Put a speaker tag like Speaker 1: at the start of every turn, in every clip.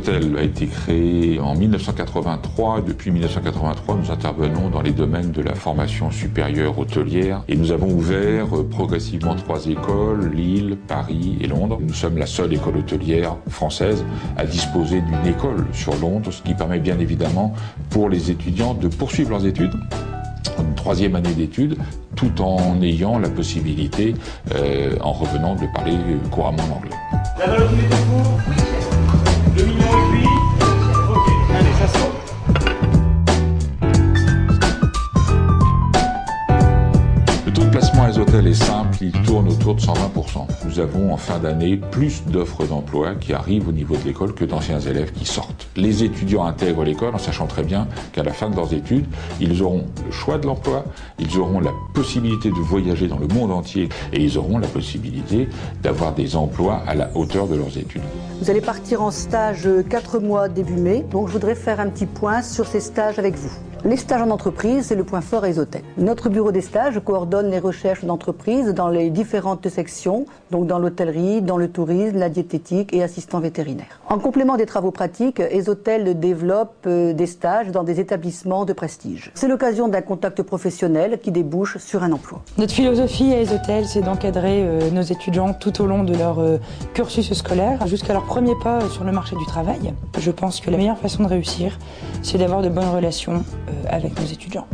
Speaker 1: Hôtel a été créé en 1983. Depuis 1983, nous intervenons dans les domaines de la formation supérieure hôtelière et nous avons ouvert progressivement 3 écoles, Lille, Paris et Londres. Nous sommes la seule école hôtelière française à disposer d'une école sur Londres, ce qui permet bien évidemment pour les étudiants de poursuivre leurs études, une 3e année d'études, tout en ayant la possibilité, en revenant, de parler couramment l'anglais.
Speaker 2: La volatilité est pour? Le million est cuit? Ok, allez, ça saute.
Speaker 1: Le taux de placement à Esotel est simple, il tourne autour de 120%. Nous avons en fin d'année plus d'offres d'emploi qui arrivent au niveau de l'école que d'anciens élèves qui sortent. Les étudiants intègrent l'école en sachant très bien qu'à la fin de leurs études, ils auront le choix de l'emploi, ils auront la possibilité de voyager dans le monde entier et ils auront la possibilité d'avoir des emplois à la hauteur de leurs études.
Speaker 3: Vous allez partir en stage 4 mois début mai, donc je voudrais faire un petit point sur ces stages avec vous. Les stages en entreprise, c'est le point fort à Esotel. Notre bureau des stages coordonne les recherches d'entreprise dans les différentes sections, donc dans l'hôtellerie, dans le tourisme, la diététique et assistant vétérinaire. En complément des travaux pratiques, Esotel développe des stages dans des établissements de prestige. C'est l'occasion d'un contact professionnel qui débouche sur un emploi.
Speaker 4: Notre philosophie à Esotel, c'est d'encadrer nos étudiants tout au long de leur cursus scolaire jusqu'à leur premier pas sur le marché du travail. Je pense que la meilleure façon de réussir, c'est d'avoir de bonnes relations avec nos étudiants.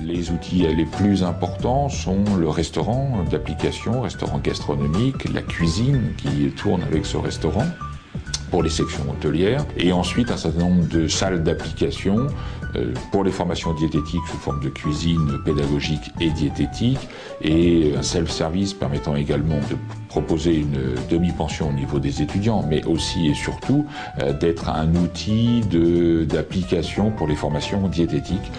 Speaker 1: Les outils les plus importants sont le restaurant d'application, restaurant gastronomique, la cuisine qui tourne avec ce restaurant pour les sections hôtelières, et ensuite un certain nombre de salles d'application pour les formations diététiques sous forme de cuisine pédagogique et diététique, et un self-service permettant également de proposer une demi-pension au niveau des étudiants, mais aussi et surtout d'être un outil d'application pour les formations diététiques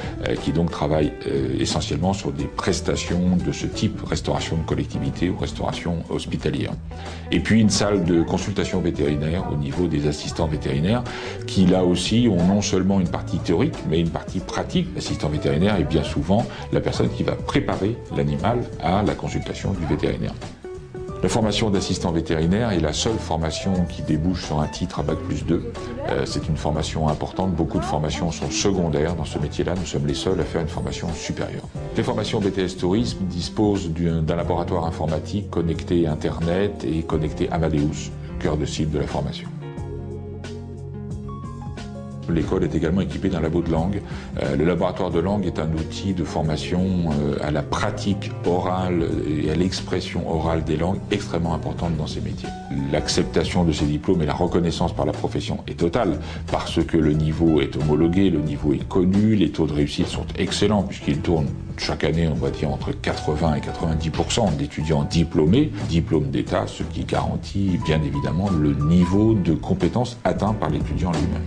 Speaker 1: qui donc travaillent essentiellement sur des prestations de ce type, restauration de collectivité ou restauration hospitalière. Et puis une salle de consultation vétérinaire au niveau des assistants vétérinaires qui là aussi ont non seulement une partie théorique mais une partie pratique. L'assistant vétérinaire est bien souvent la personne qui va préparer l'animal à la consultation du vétérinaire. La formation d'assistant vétérinaire est la seule formation qui débouche sur un titre à Bac+2. C'est une formation importante. Beaucoup de formations sont secondaires dans ce métier-là. Nous sommes les seuls à faire une formation supérieure. Les formations BTS Tourisme disposent d'un laboratoire informatique connecté à Internet et connecté Amadeus, cœur de cible de la formation. L'école est également équipée d'un labo de langue. Le laboratoire de langue est un outil de formation à la pratique orale et à l'expression orale des langues extrêmement importante dans ces métiers. L'acceptation de ces diplômes et la reconnaissance par la profession est totale parce que le niveau est homologué, le niveau est connu, les taux de réussite sont excellents puisqu'ils tournent chaque année, on va dire, entre 80 et 90% d'étudiants diplômés, diplôme d'État, ce qui garantit bien évidemment le niveau de compétence atteint par l'étudiant lui-même.